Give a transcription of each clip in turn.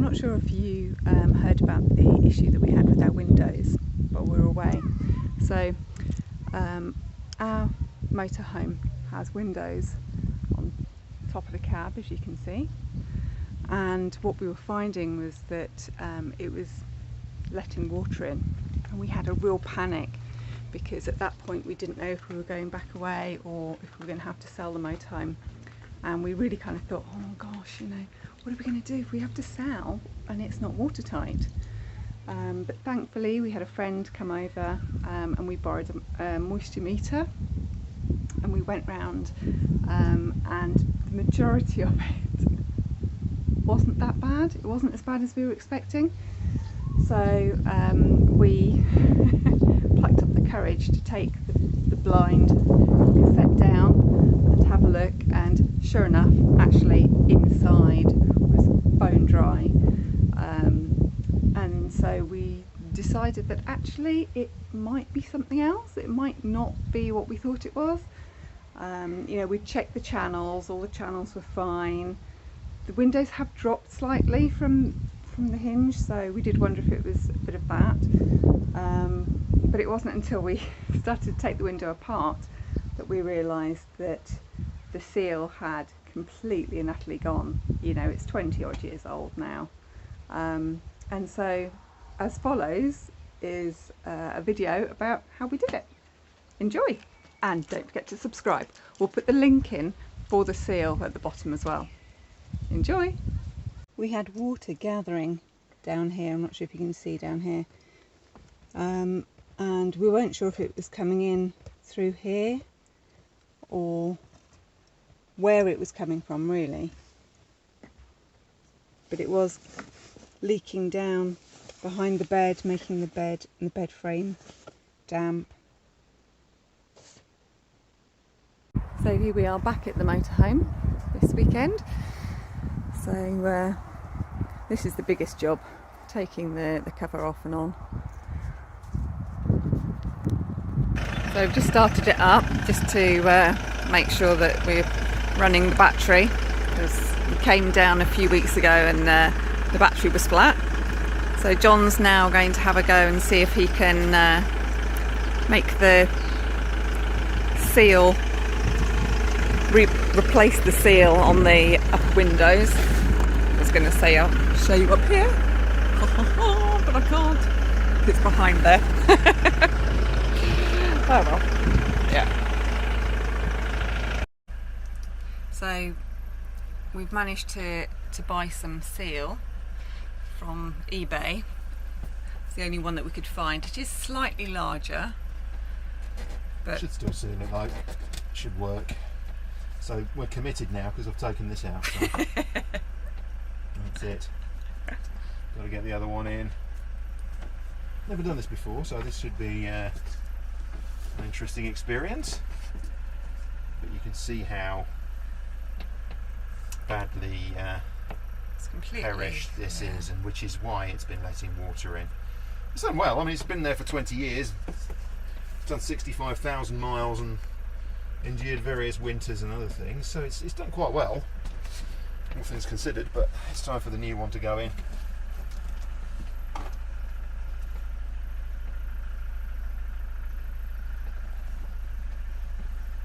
I'm not sure if you heard about the issue that we had with our windows while we were away. So our motorhome has windows on top of the cab, as you can see, and what we were finding was that it was letting water in, and we had a real panic because at that point we didn't know if we were going back away or if we were going to have to sell the motorhome. And we really kind of thought, oh gosh, you know, what are we going to do if we have to sell and it's not watertight? But thankfully we had a friend come over and we borrowed a moisture meter, and we went round and the majority of it wasn't that bad. It wasn't as bad as we were expecting. So we plucked up the courage to take the blind cassette down and have a look, and sure enough, actually inside was bone dry, and so we decided that actually it might be something else. It might not be what we thought it was. You know, we checked the channels, all the channels were fine. The windows have dropped slightly from the hinge, so we did wonder if it was a bit of that, but it wasn't until we started to take the window apart that we realised that the seal had completely and utterly gone. You know, it's 20 odd years old now, and so as follows is a video about how we did it. Enjoy, and don't forget to subscribe. We'll put the link in for the seal at the bottom as well. Enjoy. We had water gathering down here, I'm not sure if you can see down here, and we weren't sure if it was coming in through here or where it was coming from really, but it was leaking down behind the bed, making the bed and the bed frame damp. So here we are back at the motorhome this weekend. So this is the biggest job, taking the cover off and on. So we've just started it up just to make sure that we're running the battery, because we came down a few weeks ago and the battery was flat. So John's now going to have a go and see if he can make the seal, replace the seal on the upper windows. I was going to say I'll show you up here, but I can't. It's behind there. Oh well, yeah. So we've managed to buy some seal from eBay. It's the only one that we could find. It is slightly larger, but should still seal it though. Should work. So we're committed now because I've taken this out. So. That's it. Got to get the other one in. Never done this before, so this should be an interesting experience. But you can see how badly perished this is, and which is why it's been letting water in. It's done well. I mean, it's been there for 20 years. It's done 65,000 miles and endured various winters and other things, so it's done quite well, all things considered. But it's time for the new one to go in.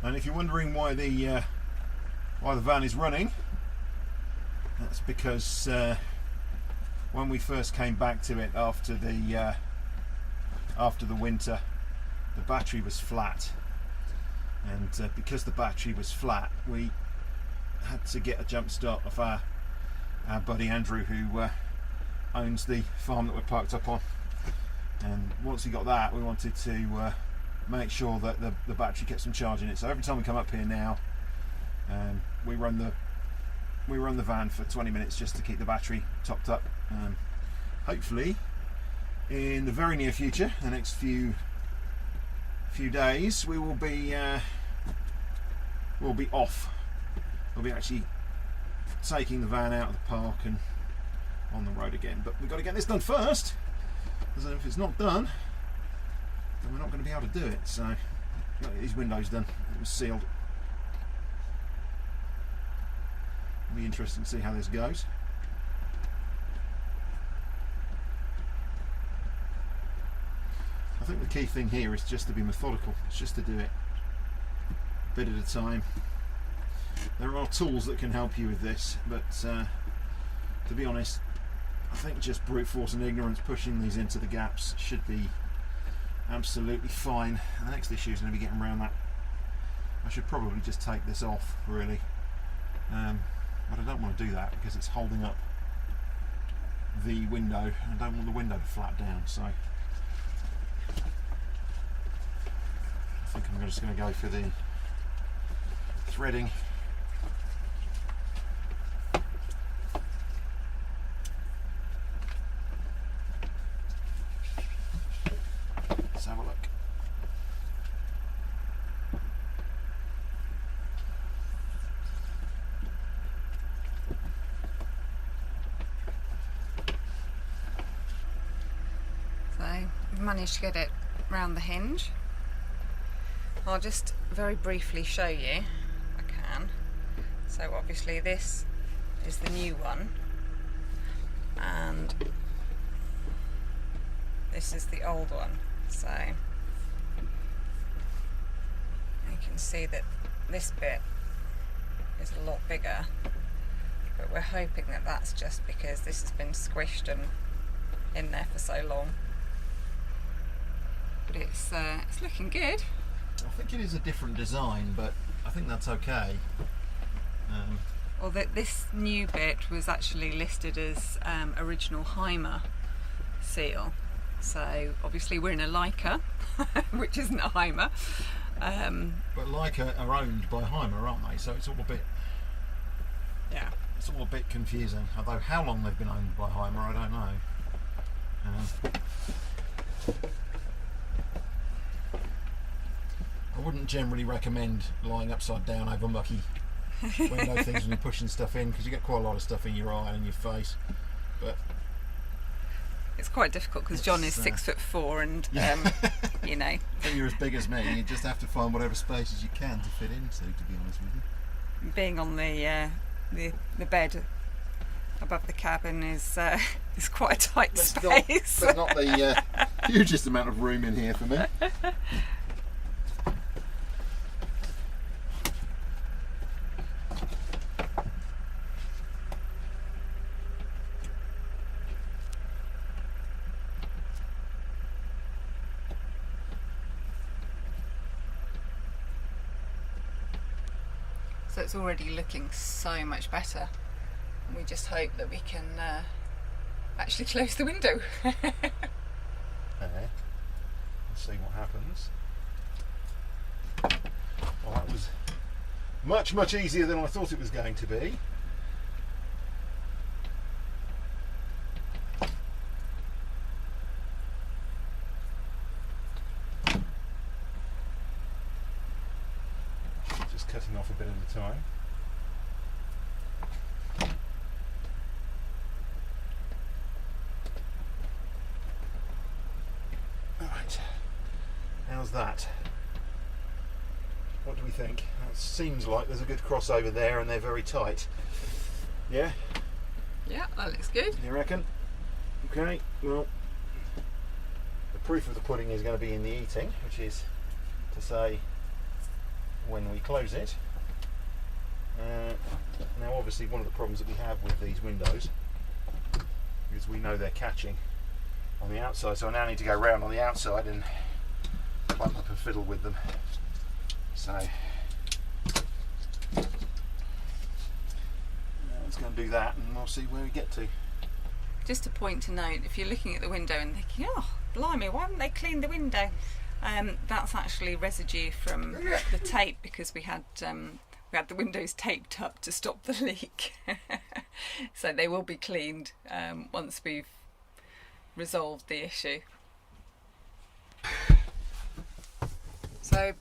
And if you're wondering why the van is running, that's because when we first came back to it after the winter, the battery was flat. And because the battery was flat, we had to get a jump start off our buddy Andrew, who owns the farm that we're parked up on. And once we got that, we wanted to make sure that the battery kept some charge in it. So every time we come up here now, we run the van for 20 minutes just to keep the battery topped up. Hopefully, in the very near future, the next few days, we'll be off. We'll be actually taking the van out of the park and on the road again. But we've got to get this done first, because if it's not done, then we're not going to be able to do it. So, got these windows done. It was sealed. It'll be interesting to see how this goes. think the key thing here is just to be methodical. It's just to do it a bit at a time. There are tools that can help you with this, but to be honest, I think just brute force and ignorance pushing these into the gaps should be absolutely fine. The next issue is going to be getting around that. I should probably just take this off, really, but I don't want to do that because it's holding up the window. I don't want the window to flap down, so I think I'm just going to go for the threading. Let's have a look. So we've managed to get it round the hinge. I'll just very briefly show you, if I can. So obviously this is the new one, and this is the old one. So you can see that this bit is a lot bigger, but we're hoping that that's just because this has been squished and in there for so long. But it's looking good. I think it is a different design, but I think that's okay. Well, this new bit was actually listed as original Heimer seal. So obviously we're in a Laika, which isn't a Heimer. But Laika are owned by Heimer, aren't they? So it's all a bit, Yeah. it's all a bit confusing. Although how long they've been owned by Heimer, I don't know. I wouldn't generally recommend lying upside down over mucky window things when you're pushing stuff in, because you get quite a lot of stuff in your eye and in your face. But It's quite difficult because John is 6'4" and you know. when you're as big as me, you just have to find whatever spaces you can to fit into, to be honest with you. Being on the bed above the cabin is quite a tight space. There's not the hugest amount of room in here for me. So it's already looking so much better. And we just hope that we can actually close the window. Let's see what happens. Well, that was much easier than I thought it was going to be. Just cutting off a bit at a time. Alright, how's that? What do we think? That seems like there's a good crossover there and they're very tight. Yeah? Yeah, that looks good. You reckon? Okay, well, the proof of the pudding is going to be in the eating, which is to say when we close it. Now obviously one of the problems that we have with these windows is we know they're catching on the outside, so I now need to go round on the outside and climb up and fiddle with them. So let's go and do that and we'll see where we get to. Just a point to note, if you're looking at the window and thinking, oh, blimey, why haven't they cleaned the window? That's actually residue from the tape, because we had the windows taped up to stop the leak. So they will be cleaned once we've resolved the issue. So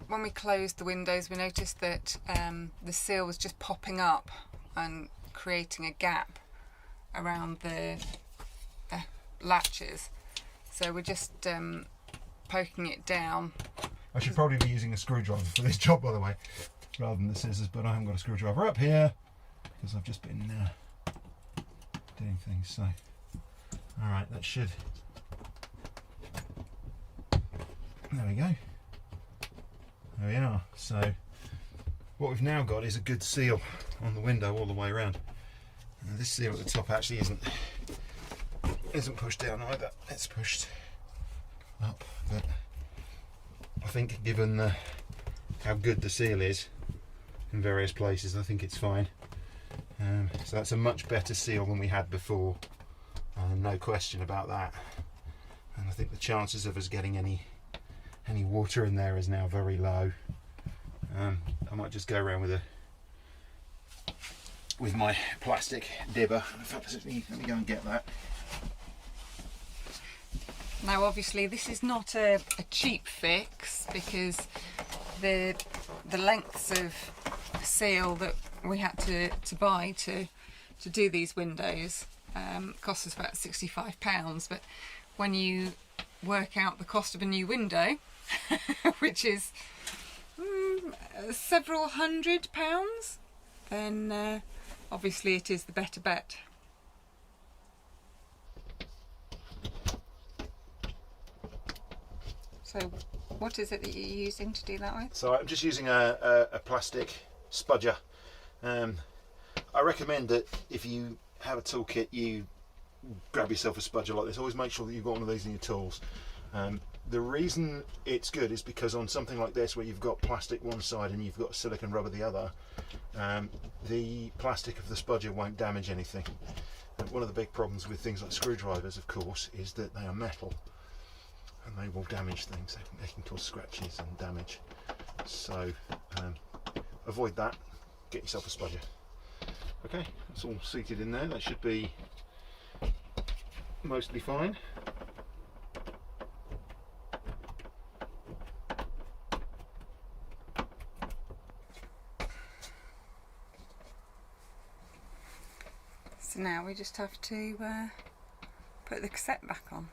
when we closed the windows, we noticed that the seal was just popping up and creating a gap around the latches. So we're just poking it down. I should probably be using a screwdriver for this job, by the way, rather than the scissors, but I haven't got a screwdriver up here because I've just been doing things. So alright, that should There we go. There we are. So what we've now got is a good seal on the window all the way around. And this seal at the top actually isn't pushed down either. It's pushed up. But I think given how good the seal is in various places, I think it's fine. So that's a much better seal than we had before. No question about that. And I think the chances of us getting any water in there is now very low. I might just go around with my plastic dibber. In fact, let me go and get that. Now obviously this is not a cheap fix, because the lengths of seal that we had to buy to do these windows cost us about £65, but when you work out the cost of a new window, which is several £100s, then obviously it is the better bet. So what is it that you're using to do that with? So I'm just using a plastic spudger. I recommend that if you have a toolkit, you grab yourself a spudger like this. Always make sure that you've got one of these in your tools. The reason it's good is because on something like this, where you've got plastic one side and you've got silicone rubber the other, the plastic of the spudger won't damage anything. And one of the big problems with things like screwdrivers, of course, is that they are metal and they will damage things. They can cause scratches and damage. So avoid that. Get yourself a spudger. Okay, that's all seated in there. That should be mostly fine. So now we just have to put the cassette back on.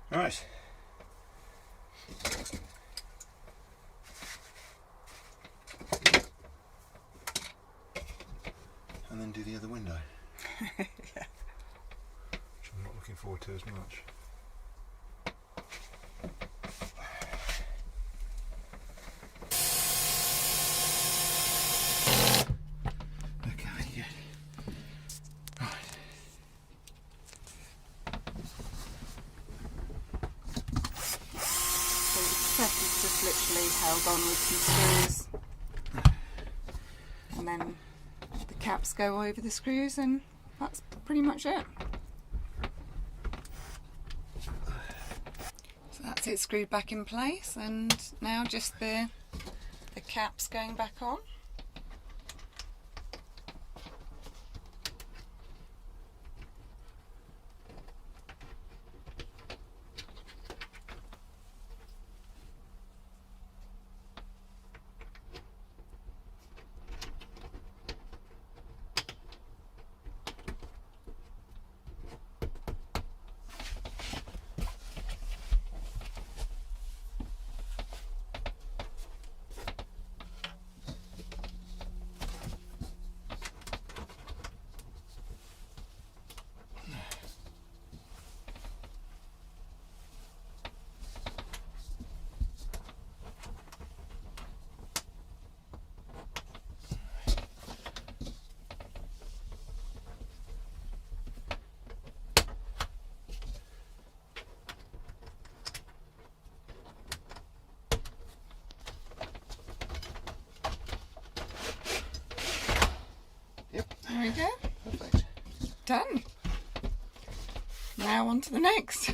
Right. And then do the other window. Yeah. Which I'm not looking forward to as much. Okay, good. Right. So the cassette is just literally held on with some screws, and then the caps go over the screws, and that's pretty much it. So that's it screwed back in place, and now just the caps going back on. There we go. Perfect. Done. Now on to the next.